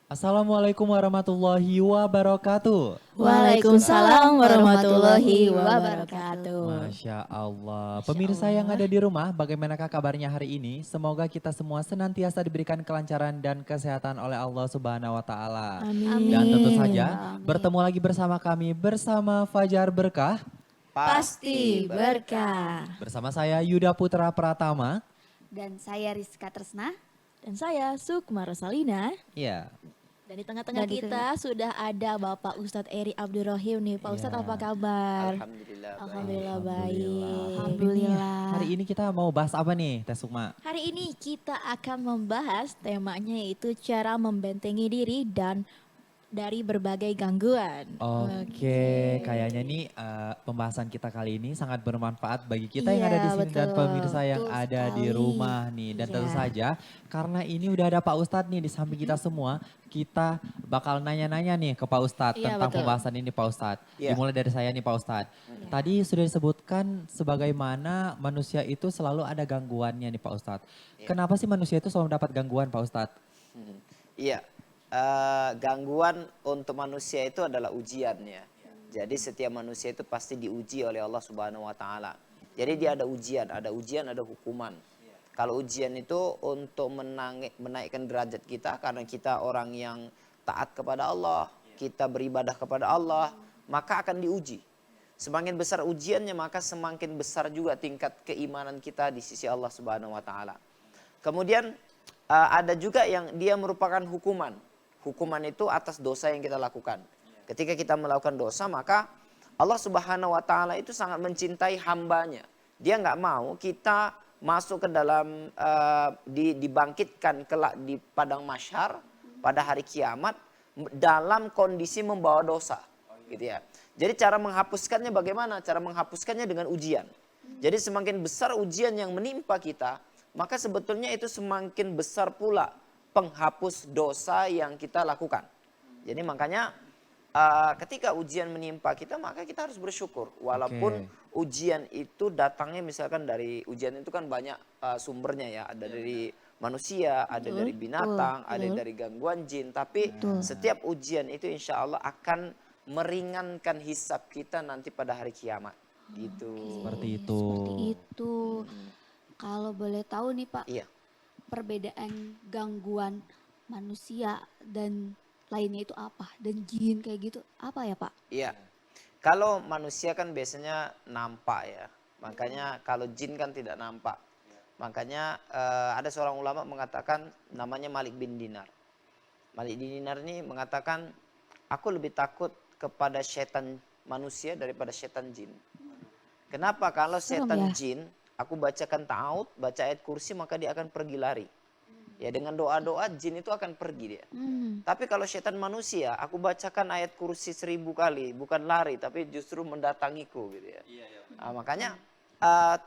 Assalamualaikum warahmatullahi wabarakatuh. Waalaikumsalam warahmatullahi wabarakatuh. Masya Allah. Masya Pemirsa yang Allah. ada di rumah, bagaimanakah kabarnya hari ini? Semoga kita semua senantiasa diberikan kelancaran dan kesehatan oleh Allah Subhanahu wa Ta'ala. Dan tentu Amin. saja, Amin. bertemu lagi bersama kami bersama Fajar Berkah, Pasti berkah. bersama saya Yuda Putra Pratama. Dan saya Rizka Tresna. Dan saya Sukma Rosalina. Ya, Dan di tengah-tengah Dan di kita sudah ada Bapak Ustadz Eri Abdurrahim nih. Pak Ustadz Iya. apa kabar? Alhamdulillah baik. Alhamdulillah Alhamdulillah. baik. Alhamdulillah. hari ini kita mau bahas apa nih, Teh Sukma? Hari ini kita akan membahas temanya yaitu cara membentengi diri dan dari berbagai gangguan. Oke, kayaknya nih pembahasan kita kali ini sangat bermanfaat bagi kita yang ada di Iya, sini dan betul. pemirsa yang Betul ada di sekali. rumah nih. Dan tentu Iya. saja karena ini udah ada Pak Ustadz nih di samping kita semua, kita bakal nanya-nanya nih ke Pak Ustadz Iya, tentang betul. pembahasan ini Pak Ustadz. Iya. Dimulai dari saya nih Pak Ustadz. Tadi sudah disebutkan sebagaimana manusia itu selalu ada gangguannya nih Pak Ustadz. Kenapa sih manusia itu selalu mendapat gangguan Pak Ustadz? Iya, gangguan untuk manusia itu adalah ujian ya. Jadi setiap manusia itu pasti diuji oleh Allah Subhanahu wa taala. Jadi dia ada ujian, ada hukuman. Kalau ujian itu untuk menaikkan derajat kita karena kita orang yang taat kepada Allah, kita beribadah kepada Allah, maka akan diuji. Semakin besar ujiannya maka semakin besar juga tingkat keimanan kita di sisi Allah Subhanahu wa taala. Kemudian ada juga yang dia merupakan hukuman. Hukuman itu atas dosa yang kita lakukan. Ketika kita melakukan dosa maka Allah Subhanahu wa taala itu sangat mencintai hambanya. Dia nggak mau kita masuk ke dalam dibangkitkan kelak di padang mahsyar pada hari kiamat dalam kondisi membawa dosa, gitu ya. Jadi cara menghapuskannya bagaimana? Cara menghapuskannya dengan ujian. Jadi semakin besar ujian yang menimpa kita, maka sebetulnya itu semakin besar pula penghapus dosa yang kita lakukan. Jadi makanya ketika ujian menimpa kita maka kita harus bersyukur. Walaupun ujian itu datangnya misalkan dari ujian itu kan banyak sumbernya ya. Ada dari manusia, ada dari binatang, ada dari gangguan jin. Tapi setiap ujian itu insya Allah akan meringankan hisab kita nanti pada hari kiamat. Gitu. Seperti itu. Seperti itu. Kalau boleh tahu nih Pak, Iya. perbedaan gangguan manusia dan lainnya itu apa? Dan jin kayak gitu apa ya Pak? Iya. Kalau manusia kan biasanya nampak ya. Makanya kalau jin kan tidak nampak. Makanya ada seorang ulama mengatakan namanya Malik bin Dinar. Malik bin Dinar ini mengatakan aku lebih takut kepada setan manusia daripada setan jin. Kenapa? Kalau Serem setan ya? jin aku bacakan ta'awud, baca ayat kursi maka dia akan pergi lari. Ya dengan doa-doa jin itu akan pergi dia. Tapi kalau setan manusia, aku bacakan ayat kursi 1000 kali, bukan lari, tapi justru mendatangiku gitu ya. Nah, makanya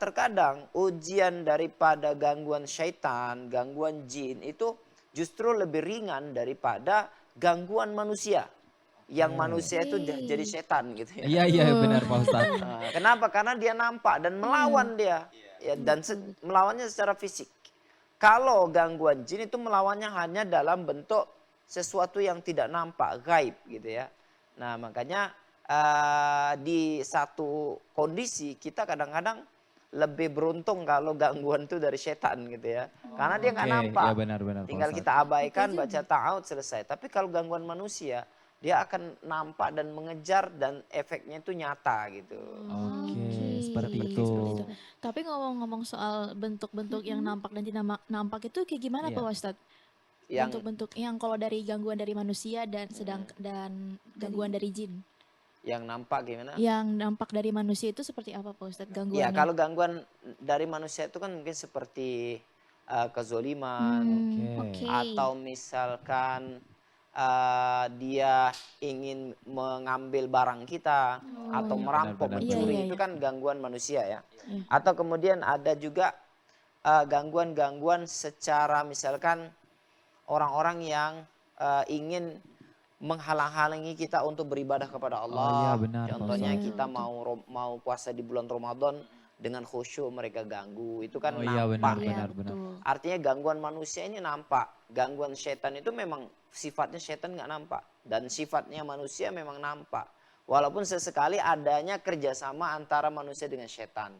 terkadang ujian daripada gangguan syaitan, gangguan jin itu justru lebih ringan daripada gangguan manusia. Yang manusia itu jadi setan gitu ya. Iya, iya benar Pak Ustadz. Kenapa? Karena dia nampak dan melawan dia. Ya, dan melawannya secara fisik. Kalau gangguan jin itu melawannya hanya dalam bentuk sesuatu yang tidak nampak, gaib gitu ya. Nah makanya di satu kondisi kita kadang-kadang lebih beruntung kalau gangguan itu dari setan gitu ya. Karena dia nggak Oke, nampak. ya benar-benar Pak Tinggal Ustadz. kita abaikan, baca ta'awud selesai. Tapi kalau gangguan manusia, dia akan nampak dan mengejar dan efeknya itu nyata gitu. Oke, seperti Seperti itu. Tapi ngomong-ngomong soal bentuk-bentuk yang nampak dan tidak nampak itu kayak gimana Iya. Pak Ustadz? Yang Bentuk-bentuk yang kalau dari gangguan dari manusia dan dan gangguan dari jin. yang nampak gimana? Yang nampak dari manusia itu seperti apa Pak Ustadz Ya gangguannya? kalau gangguan dari manusia itu kan mungkin seperti kezoliman Oke. atau misalkan dia ingin mengambil barang kita atau merampok, benar, benar. mencuri Iya, iya, itu iya. kan gangguan manusia ya. Iya. Atau kemudian ada juga gangguan-gangguan secara misalkan orang-orang yang ingin menghalang-halangi kita untuk beribadah kepada Oh iya Allah. benar Pak Contohnya Ustadz. kita mau puasa di bulan Ramadan, dengan khusyuk mereka ganggu, itu kan Oh iya, nampak. benar, Iya, benar, benar. betul. Artinya gangguan manusia ini nampak, gangguan setan itu memang sifatnya setan nggak nampak, dan sifatnya manusia memang nampak. Walaupun sesekali adanya kerjasama antara manusia dengan setan.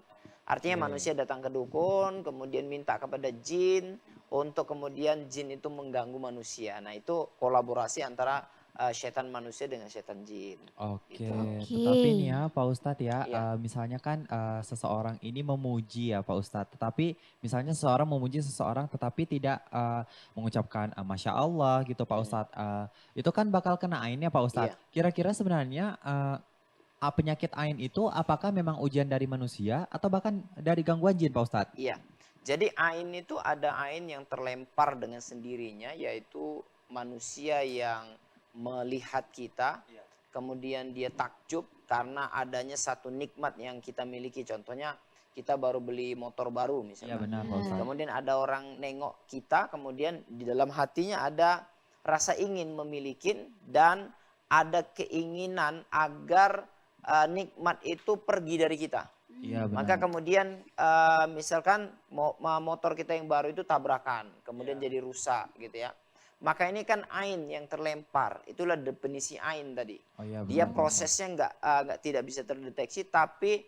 Artinya manusia datang ke dukun, kemudian minta kepada jin untuk kemudian jin itu mengganggu manusia. Nah itu kolaborasi antara setan manusia dengan setan jin. Oke, Gitu. tetapi nih ya Pak Ustadz ya, Iya. misalnya kan seseorang ini memuji ya Pak Ustadz, tetapi misalnya seseorang memuji seseorang tetapi tidak mengucapkan Masya Allah gitu Pak Ustadz, itu kan bakal kena ain ya Pak Ustadz. Iya. Kira-kira sebenarnya penyakit ain itu apakah memang ujian dari manusia atau bahkan dari gangguan jin Pak Ustadz? Iya. Jadi ain itu ada ain yang terlempar dengan sendirinya, yaitu manusia yang melihat kita, kemudian dia takjub karena adanya satu nikmat yang kita miliki. Contohnya kita baru beli motor baru Iya misalnya. benar Pak Ustadz. Kemudian ada orang nengok kita, kemudian di dalam hatinya ada rasa ingin memiliki dan ada keinginan agar nikmat itu pergi dari kita. Iya Maka benar. kemudian misalkan motor kita yang baru itu tabrakan, kemudian jadi rusak gitu ya. Maka ini kan ain yang terlempar, itulah definisi ain tadi. Oh iya Dia benar. prosesnya nggak tidak bisa terdeteksi, tapi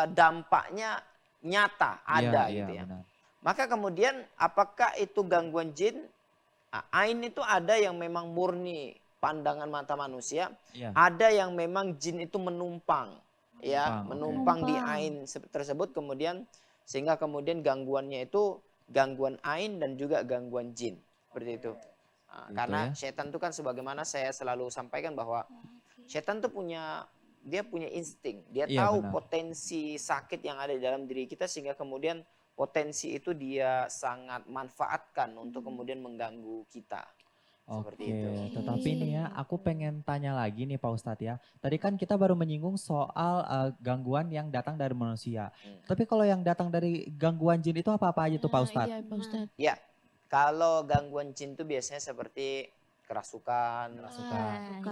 dampaknya nyata ada Iya, gitu iya ya. benar. Maka kemudian apakah itu gangguan jin? Ain itu ada yang memang murni pandangan mata manusia, Iya. ada yang memang jin itu menumpang, ya, Menumpang, menumpang di Menumpang. ain tersebut, kemudian sehingga kemudian gangguannya itu gangguan ain dan juga gangguan jin, seperti itu. Gitu Karena ya. setan itu kan sebagaimana saya selalu sampaikan bahwa setan tuh punya insting, dia Iya, tahu benar. potensi sakit yang ada di dalam diri kita sehingga kemudian potensi itu dia sangat manfaatkan untuk kemudian mengganggu kita. Seperti Oke, itu. tetapi nih ya, aku pengen tanya lagi nih Pak Ustadz ya. Tadi kan kita baru menyinggung soal gangguan yang datang dari manusia. Tapi kalau yang datang dari gangguan jin itu apa-apa aja tuh Pak Ustadz? Iya Pak Ustadz. Ya, kalau gangguan jin itu biasanya seperti kerasukan, Suka.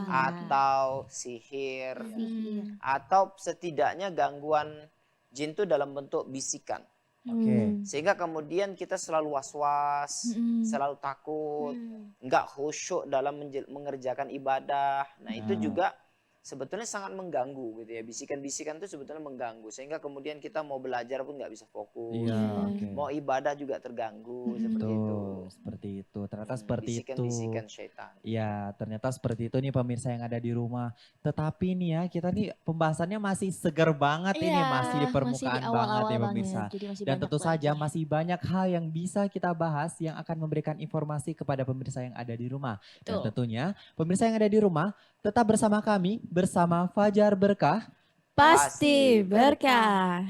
atau sihir, Sihir. atau setidaknya gangguan jin itu dalam bentuk bisikan. Oke. Sehingga kemudian kita selalu was-was, selalu takut, nggak khusyuk dalam mengerjakan ibadah. Nah itu juga sebetulnya sangat mengganggu gitu ya. Bisikan-bisikan itu sebetulnya mengganggu. Sehingga kemudian kita mau belajar pun nggak bisa fokus. Iya, oke. Mau ibadah juga terganggu seperti itu. Betul, seperti itu. Ternyata seperti itu. Bisikan-bisikan syaitan. Iya, ternyata seperti itu nih pemirsa yang ada di rumah. Tetapi nih ya, kita nih pembahasannya masih seger banget ini, masih di permukaan banget ya pemirsa. Jadi masih Dan banyak tentu saja lagi. masih banyak hal yang bisa kita bahas yang akan memberikan informasi kepada pemirsa yang ada di rumah. Dan Betul. tentunya pemirsa yang ada di rumah tetap bersama kami, bersama Fajar Berkah. Pasti berkah.